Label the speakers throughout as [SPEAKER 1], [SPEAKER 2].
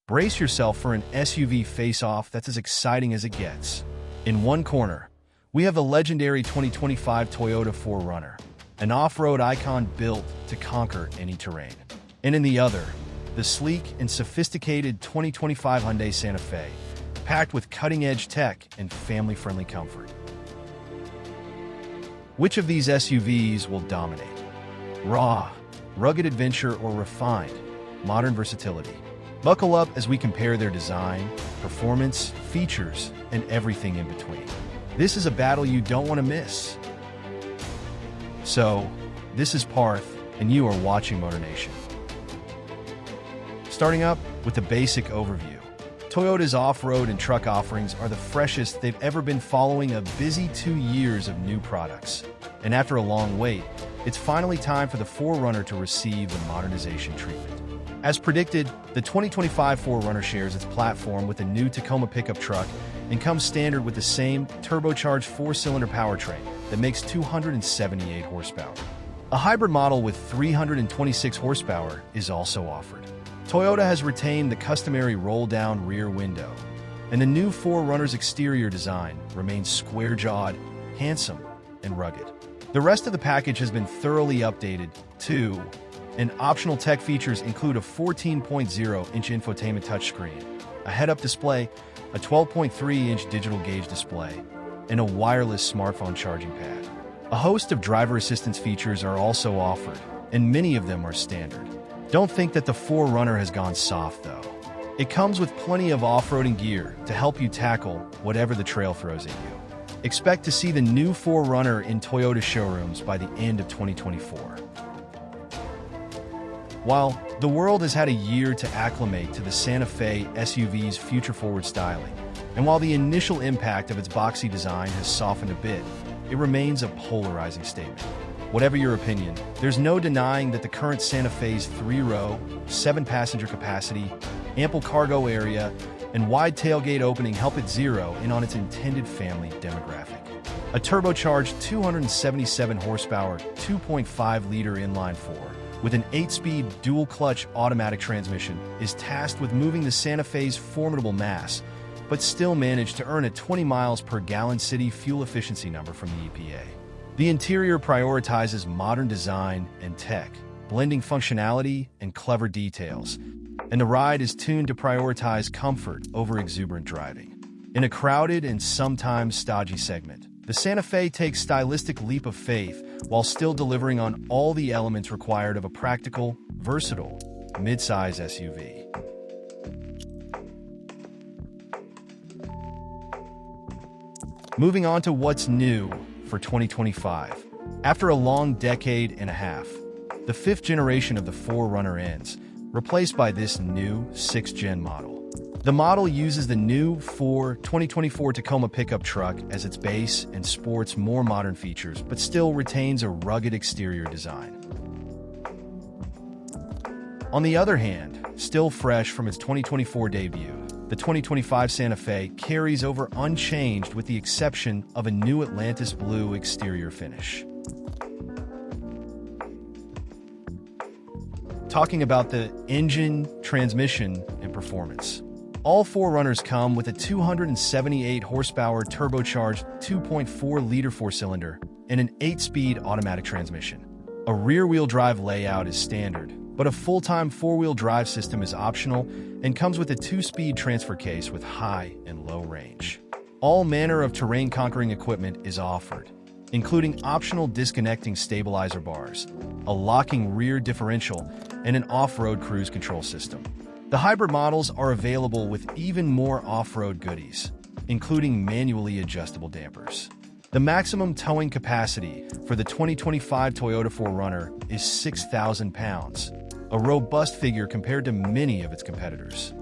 [SPEAKER 1] Brace yourself for an SUV face-off that's as exciting as it gets. In one corner, we have the legendary 2025 Toyota 4Runner, an off-road icon built to conquer any terrain. And in the other, the sleek and sophisticated 2025 Hyundai Santa Fe, packed with cutting-edge tech and family-friendly comfort. Which of these SUVs will dominate? Raw, rugged adventure, or refined, modern versatility? Buckle up as we compare their design, performance, features, and everything in between. This is a battle you don't want to miss. So, this is Parth, and you are watching MotorNation. Starting up with the basic overview. Toyota's off-road and truck offerings are the freshest they've ever been following a busy 2 years of new products. And after a long wait, it's finally time for the 4Runner to receive the modernization treatment. As predicted, the 2025 4Runner shares its platform with a new Tacoma pickup truck and comes standard with the same turbocharged 4-cylinder powertrain that makes 278 horsepower. A hybrid model with 326 horsepower is also offered. Toyota has retained the customary roll-down rear window, and the new 4Runner's exterior design remains square-jawed, handsome, and rugged. The rest of the package has been thoroughly updated, too, and optional tech features include a 14.0-inch infotainment touchscreen, a head-up display, a 12.3-inch digital gauge display, and a wireless smartphone charging pad. A host of driver assistance features are also offered, and many of them are standard. Don't think that the 4Runner has gone soft, though. It comes with plenty of off-roading gear to help you tackle whatever the trail throws at you. Expect to see the new 4Runner in Toyota showrooms by the end of 2024. While the world has had a year to acclimate to the Santa Fe SUV's future-forward styling, and while the initial impact of its boxy design has softened a bit, it remains a polarizing statement. Whatever your opinion, there's no denying that the current Santa Fe's 3-row, 7-passenger capacity, ample cargo area, and wide tailgate opening help it zero in on its intended family demographic. A turbocharged 277 horsepower, 2.5-liter inline-4 with an 8-speed dual-clutch automatic transmission is tasked with moving the Santa Fe's formidable mass, but still managed to earn a 20 miles per gallon city fuel efficiency number from the EPA. The interior prioritizes modern design and tech, blending functionality and clever details, and the ride is tuned to prioritize comfort over exuberant driving. In a crowded and sometimes stodgy segment, the Santa Fe takes stylistic leap of faith while still delivering on all the elements required of a practical, versatile, midsize SUV. Moving on to what's new for 2025. After a long decade and a half, the 5th generation of the 4Runner ends, replaced by this new 6th-gen model. The model uses the new 2024 Tacoma pickup truck as its base and sports more modern features, but still retains a rugged exterior design. On the other hand, still fresh from its 2024 debut, the 2025 Santa Fe carries over unchanged with the exception of a new Atlantis blue exterior finish. Talking about the engine, transmission, and performance. All 4Runners come with a 278 horsepower turbocharged 2.4-liter 4-cylinder and an 8-speed automatic transmission. A rear-wheel drive layout is standard, but a full-time 4-wheel drive system is optional and comes with a 2-speed transfer case with high and low range. All manner of terrain-conquering equipment is offered, including optional disconnecting stabilizer bars, a locking rear differential, and an off-road cruise control system. The hybrid models are available with even more off-road goodies, including manually adjustable dampers. The maximum towing capacity for the 2025 Toyota 4Runner is 6,000 pounds, a robust figure compared to many of its competitors.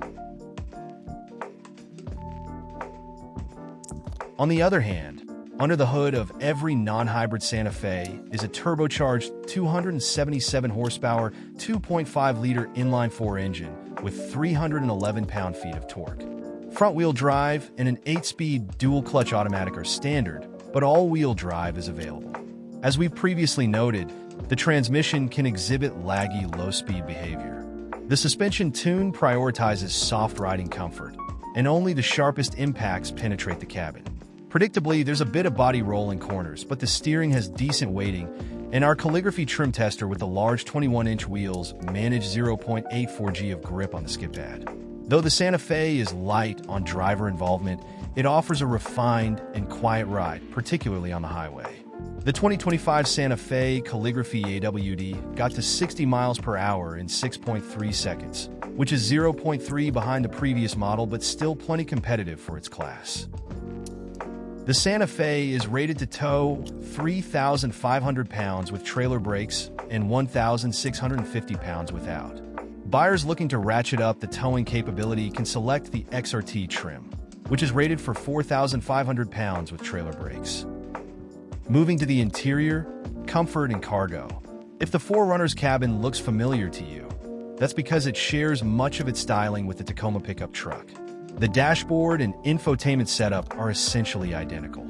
[SPEAKER 1] On the other hand, under the hood of every non-hybrid Santa Fe is a turbocharged 277 horsepower, 2.5-liter inline-4 engine with 311 pound-feet of torque. Front-wheel drive and an 8-speed dual-clutch automatic are standard, but all-wheel drive is available. As we previously noted, the transmission can exhibit laggy low-speed behavior. The suspension tune prioritizes soft riding comfort, and only the sharpest impacts penetrate the cabin. Predictably, there's a bit of body roll in corners, but the steering has decent weighting, and our calligraphy trim tester with the large 21-inch wheels managed 0.84 g of grip on the skid pad. Though the Santa Fe is light on driver involvement, it offers a refined and quiet ride, particularly on the highway. The 2025 Santa Fe calligraphy AWD got to 60 miles per hour in 6.3 seconds, which is 0.3 behind the previous model, but still plenty competitive for its class. The Santa Fe is rated to tow 3,500 pounds with trailer brakes and 1,650 pounds without. Buyers looking to ratchet up the towing capability can select the XRT trim, which is rated for 4,500 pounds with trailer brakes. Moving to the interior, comfort, and cargo. If the 4Runner's cabin looks familiar to you, that's because it shares much of its styling with the Tacoma pickup truck. The dashboard and infotainment setup are essentially identical.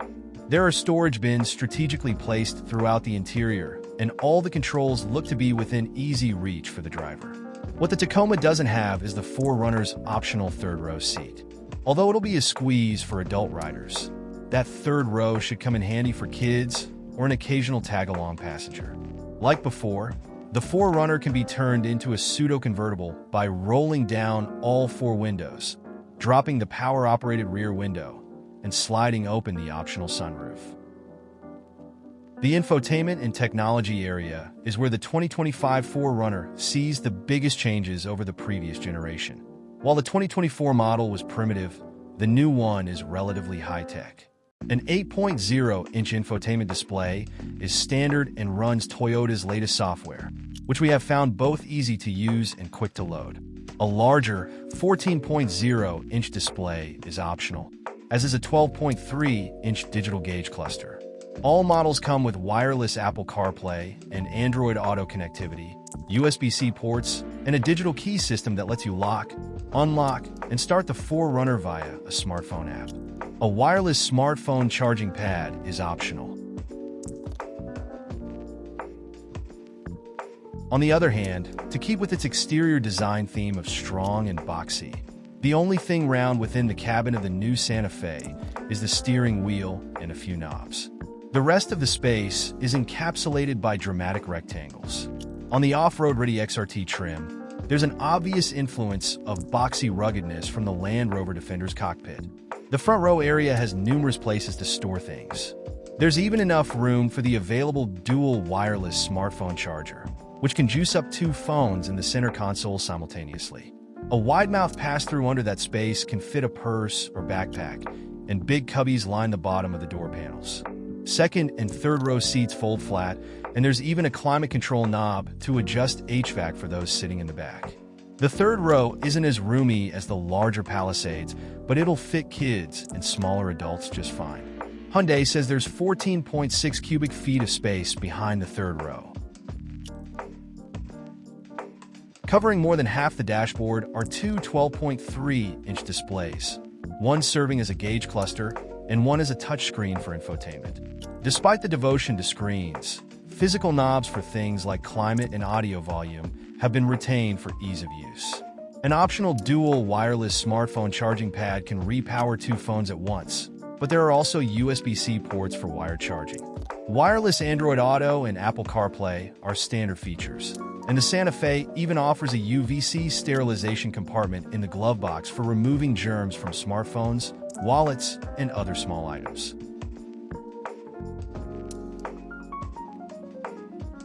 [SPEAKER 1] There are storage bins strategically placed throughout the interior, and all the controls look to be within easy reach for the driver. What the Tacoma doesn't have is the 4Runner's optional third-row seat. Although it'll be a squeeze for adult riders, that third row should come in handy for kids or an occasional tag-along passenger. Like before, the 4Runner can be turned into a pseudo-convertible by rolling down all four windows, dropping the power-operated rear window, and sliding open the optional sunroof. The infotainment and technology area is where the 2025 4Runner sees the biggest changes over the previous generation. While the 2024 model was primitive, the new one is relatively high-tech. An 8.0-inch infotainment display is standard and runs Toyota's latest software, which we have found both easy to use and quick to load. A larger 14.0-inch display is optional, as is a 12.3-inch digital gauge cluster. All models come with wireless Apple CarPlay and Android Auto connectivity, USB-C ports, and a digital key system that lets you lock, unlock, and start the 4Runner via a smartphone app. A wireless smartphone charging pad is optional. On the other hand, to keep with its exterior design theme of strong and boxy, the only thing round within the cabin of the new Santa Fe is the steering wheel and a few knobs. The rest of the space is encapsulated by dramatic rectangles. On the off-road ready XRT trim, there's an obvious influence of boxy ruggedness from the Land Rover Defender's cockpit. The front row area has numerous places to store things. There's even enough room for the available dual wireless smartphone charger, which can juice up two phones in the center console simultaneously. A wide-mouth pass-through under that space can fit a purse or backpack, and big cubbies line the bottom of the door panels. Second and third row seats fold flat, and there's even a climate control knob to adjust HVAC for those sitting in the back. The third row isn't as roomy as the larger Palisades, but it'll fit kids and smaller adults just fine. Hyundai says there's 14.6 cubic feet of space behind the third row. Covering more than half the dashboard are two 12.3-inch displays, one serving as a gauge cluster and one as a touchscreen for infotainment. Despite the devotion to screens, physical knobs for things like climate and audio volume have been retained for ease of use. An optional dual wireless smartphone charging pad can repower two phones at once, but there are also USB-C ports for wired charging. Wireless Android Auto and Apple CarPlay are standard features, and the Santa Fe even offers a UVC sterilization compartment in the glove box for removing germs from smartphones, wallets, and other small items.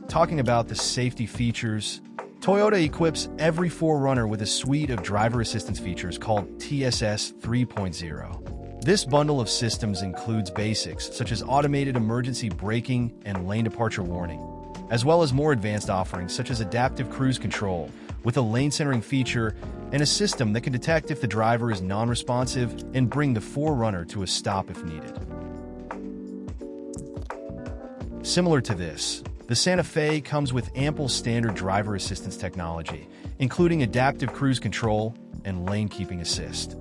[SPEAKER 1] Talking about the safety features, Toyota equips every 4Runner with a suite of driver assistance features called TSS 3.0. This bundle of systems includes basics such as automated emergency braking and lane departure warning, as well as more advanced offerings such as adaptive cruise control with a lane centering feature and a system that can detect if the driver is non-responsive and bring the 4Runner to a stop if needed. Similar to this, the Santa Fe comes with ample standard driver assistance technology, including adaptive cruise control and lane keeping assist.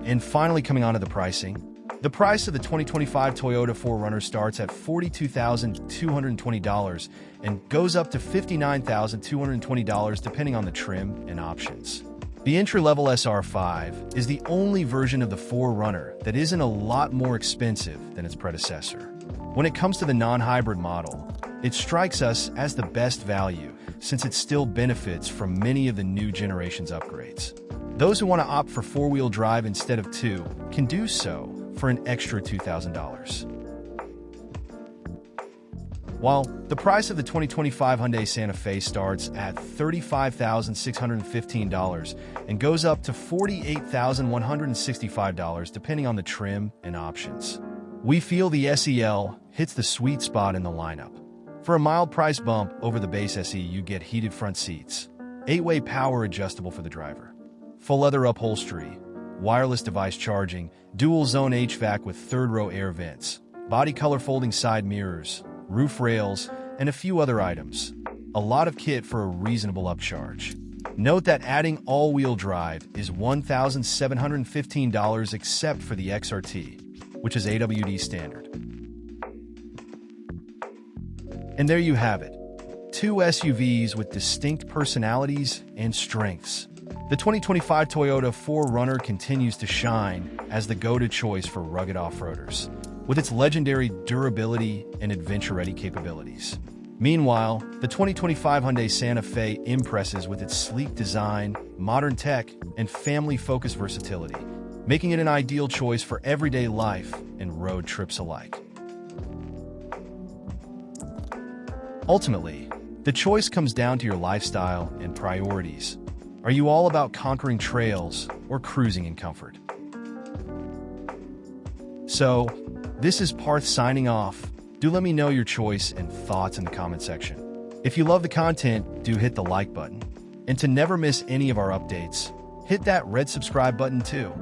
[SPEAKER 1] And finally, coming on to the pricing, The price of the 2025 Toyota 4Runner starts at $42,220 and goes up to $59,220 depending on the trim and options. The entry-level SR5 is the only version of the 4Runner that isn't a lot more expensive than its predecessor. When it comes to the non-hybrid model, it strikes us as the best value since it still benefits from many of the new generation's upgrades. Those who want to opt for four-wheel drive instead of two can do so for an extra $2,000. While the price of the 2025 Hyundai Santa Fe starts at $35,615 and goes up to $48,165 depending on the trim and options. We feel the SEL hits the sweet spot in the lineup. For a mild price bump over the base SE, you get heated front seats, 8-way power adjustable for the driver, full leather upholstery, wireless device charging, dual zone HVAC with third-row air vents, body color folding side mirrors, roof rails, and a few other items. A lot of kit for a reasonable upcharge. Note that adding all-wheel drive is $1,715 except for the XRT, which is AWD standard. And there you have it. Two SUVs with distinct personalities and strengths. The 2025 Toyota 4Runner continues to shine as the go-to choice for rugged off-roaders, with its legendary durability and adventure-ready capabilities. Meanwhile, the 2025 Hyundai Santa Fe impresses with its sleek design, modern tech, and family-focused versatility, making it an ideal choice for everyday life and road trips alike. Ultimately, the choice comes down to your lifestyle and priorities. Are you all about conquering trails or cruising in comfort? So, this is Parth signing off. Do let me know your choice and thoughts in the comment section. If you love the content, do hit the like button. And to never miss any of our updates, hit that red subscribe button too.